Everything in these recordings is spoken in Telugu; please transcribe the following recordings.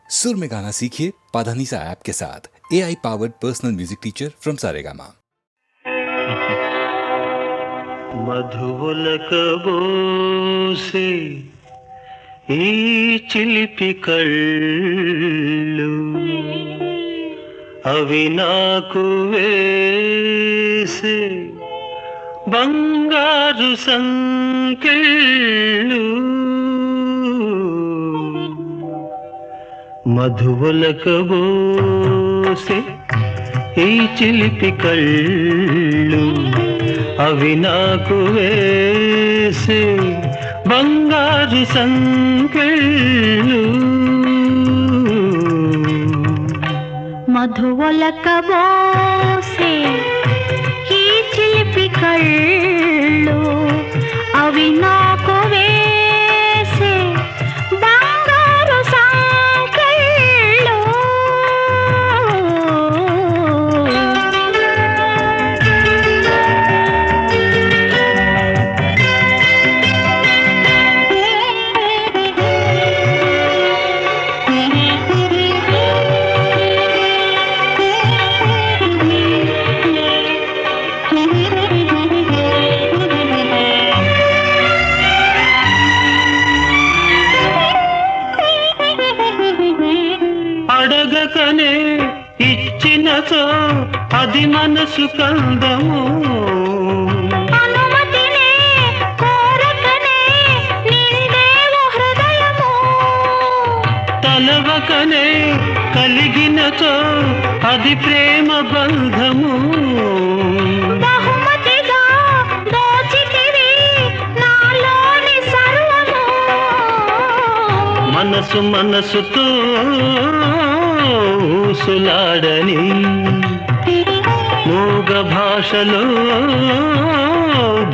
सुर में गाना सीखिए पाधानीसा ऐप के साथ। AI powered personal music teacher from Saregama. మధువులకబోసే ఈ చిలిపి కళ్ళు అవి నాకు వేసే బంగారు సంకెళ్ళు మధువులకబోసే ఈ చిలిపి కళ్ళు అవి నాకు వేసే బంగారు సంకెళ్ళు మధువలకబోసే ఈ చిలిపి కళ్ళు అవి నాకు వేసే బంగారు సంకెళ్ళు అడగకనే ఇచ్చినచో అది మనసు కందము అనుమతినే కోరకనే నిండేవో హృదయము తలవకనే కలిగినచో అది ప్రేమ బంధము బహుమతిగా దోచితివి నాలోని సర్వము మనసు మనసుతో ఊసులాడని మూగ భాషలో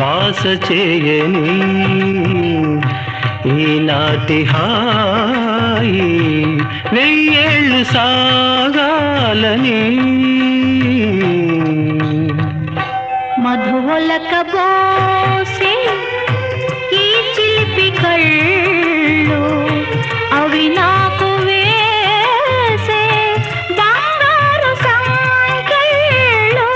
భాష చేయని ఈనాటి హాయి వెయ్యేళ్ళు సాగాలని మధువలకబోసే ఈ చిలిపి కళ్ళు అవి నాకు వేసే బంగారు సంకెళ్ళు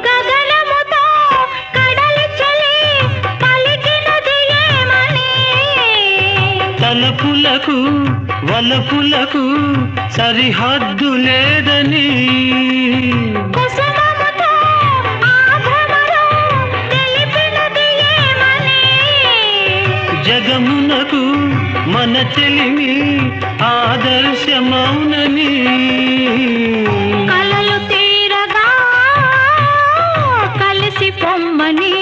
గగనముతో కడలి చలి పలికినది ఏమని తలపులకు వలపులకు సరిహద్దు లేదని కుసుమముతో ఆ భ్రమలో తెలిపినది ఏమని జగమునకు మన చెలిమి ఆదర్శమౌనని కలలు తీరగా కలిసి పొమ్మని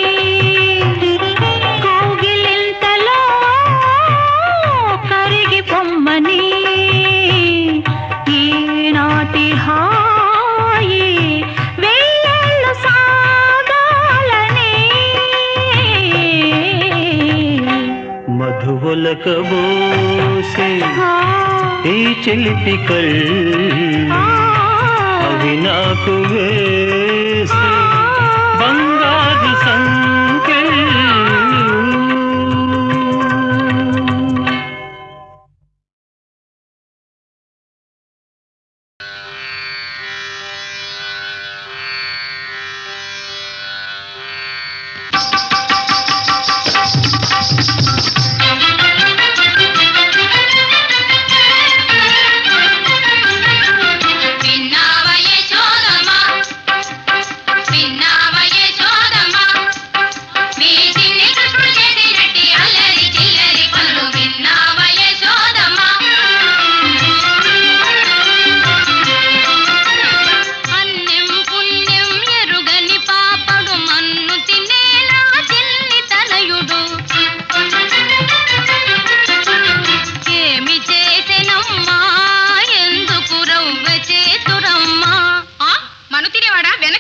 కౌగిలింతలో కరిగి పొమ్మని ఈనాటి హాయి వెయ్యేళ్ళు సాగాలని మధువులకబోసే ఈ చిలిపి కళ్ళు అవి నాకు వేసే బంగారు సంకెళ్ళు విన్నావయే చోదమా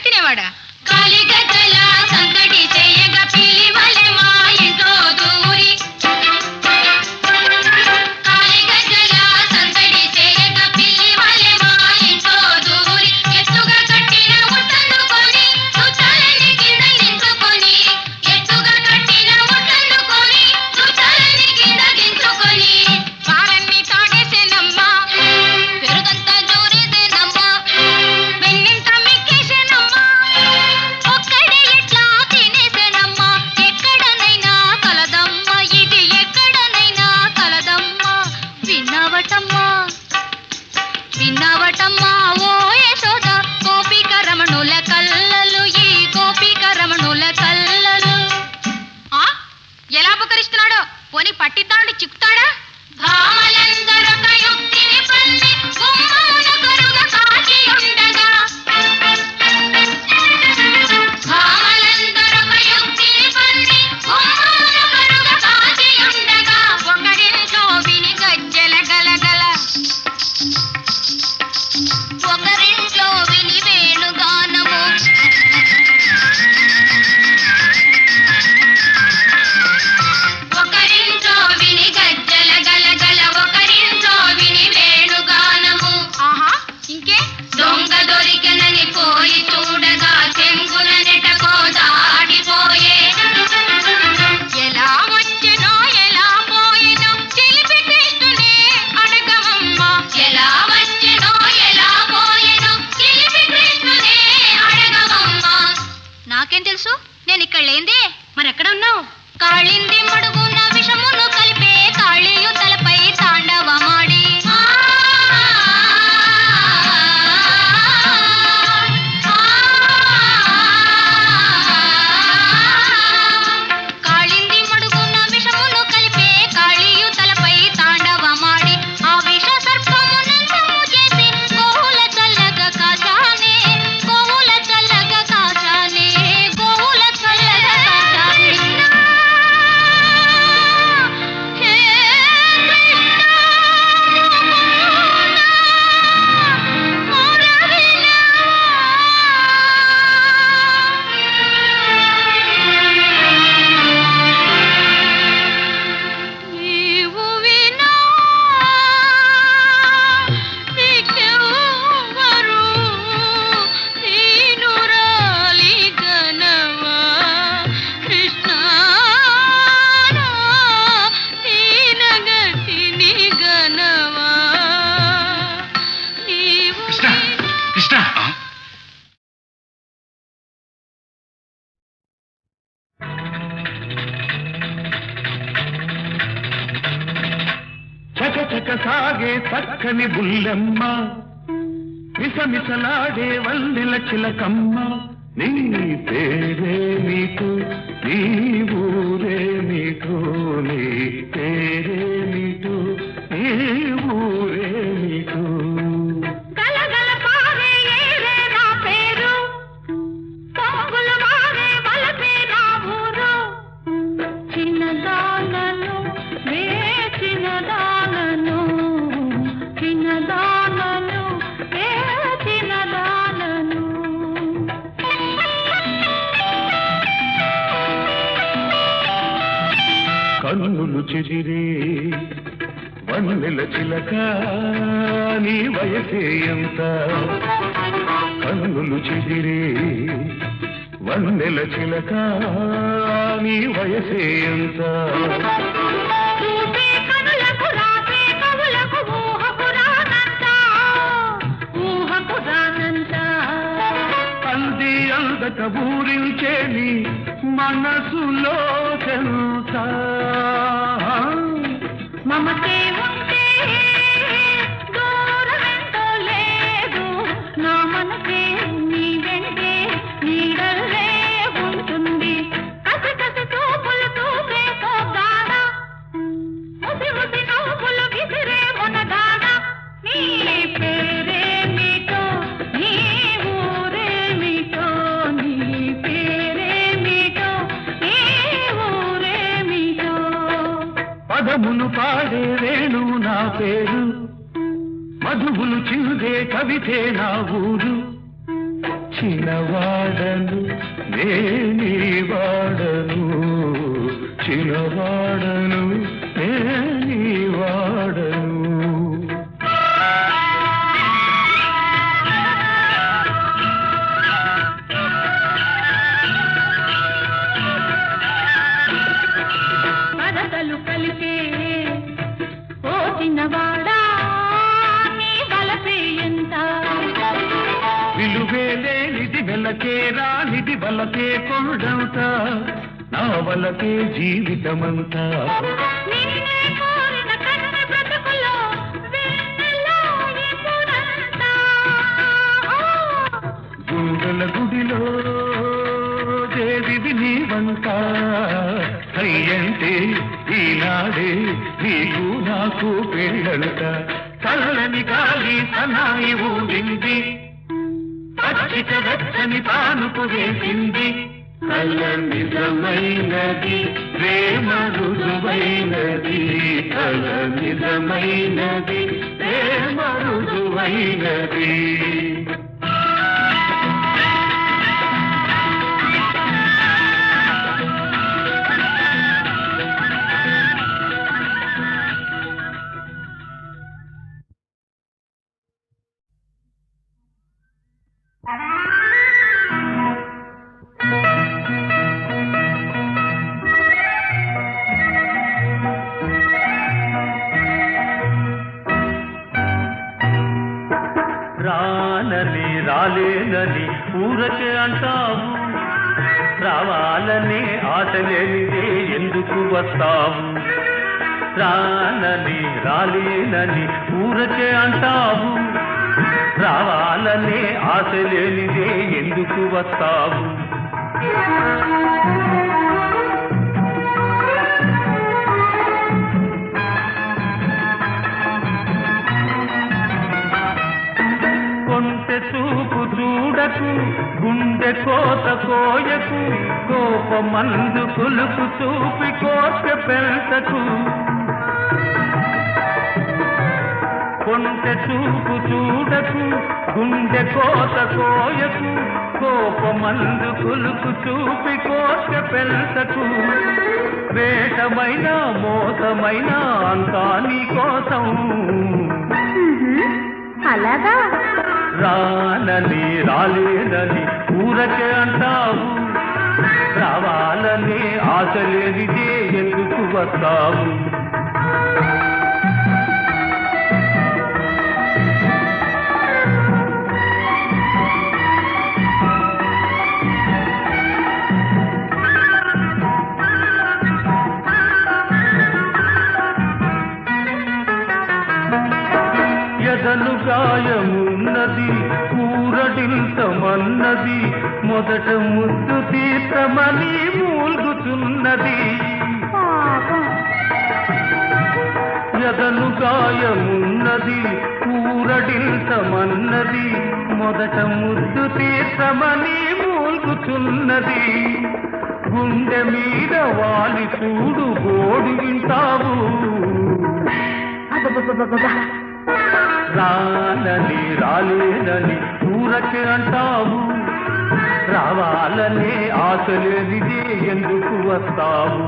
తినేవాడా కాలిగజ్జల సందడి చేయగా పిలివలె మా ఇంట్లో దూరి కాలిగజ్జల సందడి చేయగా పిలివలె మా ఇంట్లో దూరి ఎత్తుగా కట్టిన ముట్టనుకొని చుట్టాలని కింద దించుకొని ఎత్తుగా కట్టిన ముట్టనుకొని చుట్టాలని కింద దించుకొని పాలన్నీ తాడేసేనమ్మా పెరుగంతా జోరేసేనమ్మా వెన్నింత మిక్కేసేనమ్మా ఒక్కడే ఎట్లా తినేసేనమ్మా ఎక్కడనైనా కలదమ్మా ఇది ఎక్కడనైనా కలదమ్మా విన్నావటమ్మా విన్నావటమ్మా ఓ యశోద గోపిక రమణుల కల్లలు ఈ గోపిక రమణుల కల్లలు ఎలా ఉపకరిస్తున్నాడో పోని పట్టిద్దాండి చిక్కుతాడా భామలందరొక యుక్తిని పల్లి గుమ్మమున కరుగ కాచి ఉండగా భామలందరొక యుక్తిని పల్లి గుమ్మమున కరుగ కాచి ఉండగా ఒకరింట్లో విని గజ్జెల గలగల ఒకరింట్లో విని వేణుగానము ఒకరింట్లో విని గజ్జల గలగల ఒకరింట్లో విని వేణుగానము ఆహా ఇంకే దొంగ దొరికెనని పోయి చూడగా చెంగున నెటకో దాటిపోయే ఎలా వచ్చెనో ఎలా పోయెనో చిలిపి కృష్ణునే అడగవమ్మా ఎలా వచ్చెనో ఎలా పోయెనో చిలిపి కృష్ణునే అడగవమ్మా నాకేం తెలుసు నేను ఇక్కడ లేందే మరెక్కడ ఉన్నావు కాళింది మడుగున విషమును కలిపే కాళీయు తలపై తాండవమాడి కాళింది మడుగున విషమును కలిపే కాళీయు తలపై తాండవమాడి ఆ విష సర్పమునంతము చేసి గోవుల చల్లగా కాచానే గోవుల చల్లగా కాచానే గోవుల చల్లగా కాచానే హే నీవు వినా నీకెవ్వరు నీనురాలి గనవా కృష్ణ నీనగతిని గనవా నీవు కృష్ణ చకచక సాగే చక్కని బుల్లెమ్మ మిసమిసలాడే వల్లెల చిలకమ్మ నీ పేరే నీకు నీ ఊరే నీకు నీ పేరే నీకు నీ ఊరే నీకు గలగల పారే ఏరే నా పేరు పొంగులు మారే వలపే నా ఊరు చిన్నదానను వే చిన్నదానను చిన్నదానను వే చిన్నదానను కన్నులు చెదిరే వన్నెల చిలక నీ వయసే ఎంత కన్నులు చెదిరే వన్నెల చిలక నీ వయసే ఎంత చూసే కనులకు రాసే కవులకు ఊహకు రానంత ఊహకు రానంత అంది అందక ఊరించే నీ మనసులో చెంత మమతే ఉంటే దూరమెంతో లేదు నా మనసే నీ వెంటే నీడల్లే ఉంటుంది కసి కసి చూపులు చూసే పోగాన ముసి ముసి నవ్వులు విసిరే మొనగాన నీ పేరేమిటో నీ ఊరేమిటో నీ పేరేమిటో నీ ఊరేమిటో పదమును పాడే వేణువు నా పేరు మధువులు చిందే కవితే నా ఊరు చిన్నవాడను నేనీ వాడను చిన్నవాడను నేనీ వాడను పదతలు కలిపే ఓ చిన్నవాడా నీ బలపే ఎంత విలువే లేనిది వెలకే రానిది వలకే కొండంత నా వలకే జీవితమంతా నిన్నే కోరిన కన్నె బ్రతుకులో వెన్నెల్లో ఎప్పుడంతా గుండెల గుడిలో దేవివి నీవంట అయ్యంటే ఈనాడే నీకు నాకు పెళ్ళంట చల్లని గాలి సనాయి ఊరింది పచ్చిక వెచ్చని తానుకు వేసింది కళ్ళ నిజమైనది ప్రేమ రుజువైనది కళ్ళ నిజమైనది ప్రేమ రుజువైనది రానని రాలేనని ఊరకే అంటావు రావాలనే ఆశ లేనిదే ఎందుకు వస్తావు రానని రాలేనని ఊరకే అంటావు రావాలనే ఆశ లేనిదే ఎందుకు వస్తావు కొంటె చూపు చూడకు గుండె కోత కోయకు కోపమందు కొలుపు చూపి కోట పెంచకు కొంటె చూపు చూడకు గుండె కోత కోయకు కోపమందు కొలుపు చూపి కోట పెంచకు వేషమైన మోసమైన అంతా నీ కోసం అలాగా రానని రాలేనని ఊరకే అంటావు రావాలని ఆశ లేనిదే ఎందుకు వస్తావు ఎదను గాయమున్నది కూరడింతమన్నది మొదట ముద్దు తీర్థమని మూల్గుతున్నది ఎదను గాయమున్నది కూరడింతమన్నది మొదట ముద్దు తీర్థమని మూల్గుతున్నది గుండె మీద వాలి చూడు గోడు వింటావు రానని రాలేనని ఊరకే అంటావు రావాలనే ఆశ లేనిదే ఎందుకు వస్తావు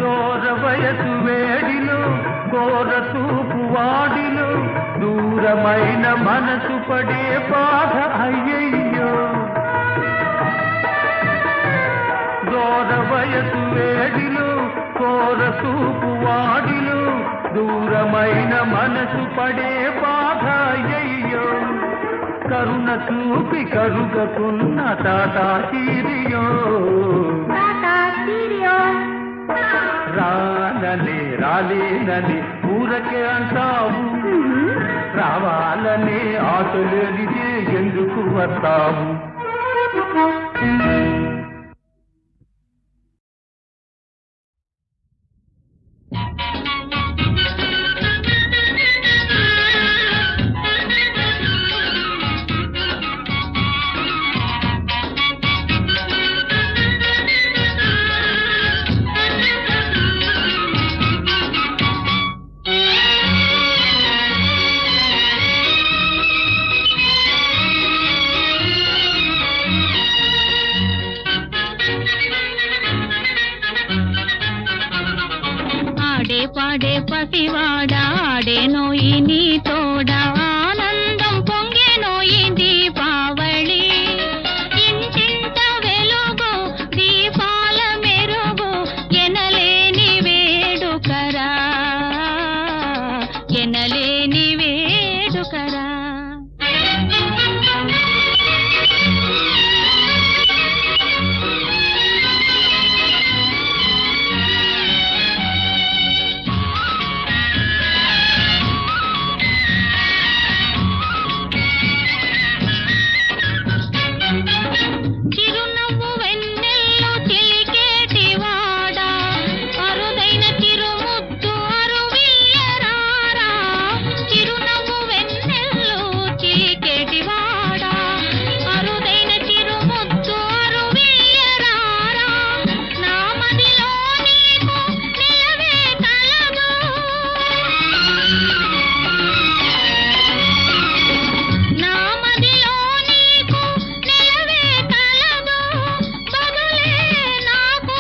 దూర వయసు వేడిలో కోర చూపు వాడిలో దూరమైన మనసు పడే బాధ అయ్యయ్యో దూర వయసు వేడిలో కోర చూపు వాడిలో దూరమైన మనసు పడే బాధ అయ్యయ్యో కరుణ చూపి కరుగకున్న టాటా తీరియో రానని రాలేనని ఊరకే అంటావు రావాలనే ఆశ లేనిదే ఎందుకు వస్తావు పాడే పసివాడా ఆడేనోయి నీ తోడ ఆనందం పొంగెనోయి దీపావళి ఇంటింట వెలుగు దీపాల మెరుగు ఎనలేని వేడుకరా ఎనలేని వేడుకరా చిరునవ్వు వెన్నెల్లో చిలికేటివాడా అరుదైన చిరుముద్దు అరువియ్యరారా చిరునవ్వు వెన్నెల్లో చిలికేటివాడా అరుదైన చిరుముద్దు అరువియ్యరారా నా మదిలో నీకు నిలవే కలదు నా మదిలో నీకు నిలవే కలదు బదులే నాకు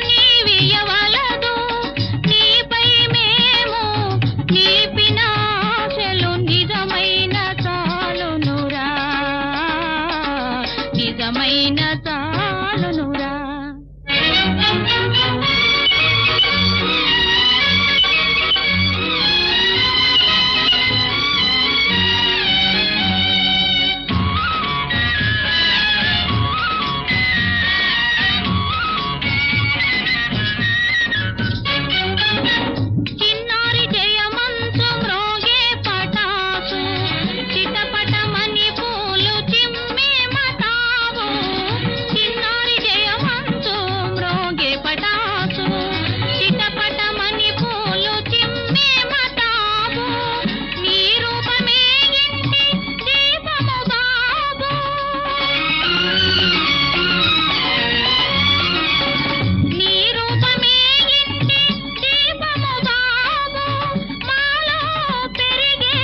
నీవియ్యవలదు నీపై మేము నీపిన ఆశలు నిజమైన చాలునురా నిజమైన చాలునురా చిన్నారి జయమంచు మ్రోగే పటాసు చిటపటమని పూలు చిమ్మే మతావు చిన్నారి జయమంచు మ్రోగే పటాసు చిటపటమని పూలు చిమ్మే మతావు నీ రూపమే ఇంటి దీపము బాబు నీ రూపమే ఇంటి దీపము బాబు మాలో పెరిగే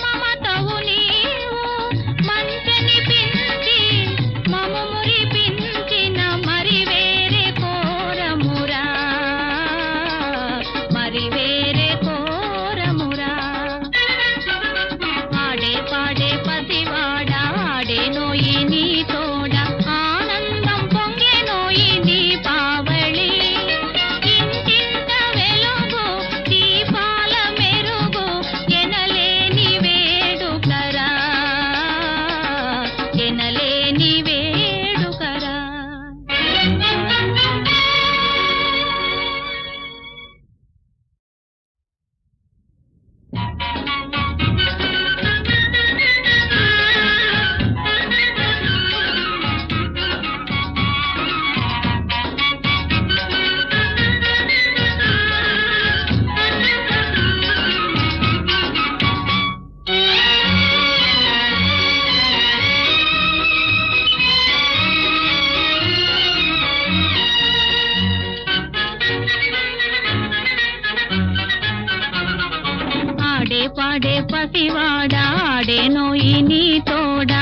మమతవు నీవు మంచని పించి మము మురిపించిన మరి వేరే కోరమురా మరి వేరే కోరమురా ఆడే పాడే పసివాడా ఆడేనోయి నీ తోడ ఆనందం పొంగెనోయి దీపావళి ఇంటింట వెలుగు దీపాల మెరుగు ఎనలేని వేడుకరా ఎనలేని వేడుకరా ఆడే పాడే పసివాడా ఆడేనోయి నీ తోడ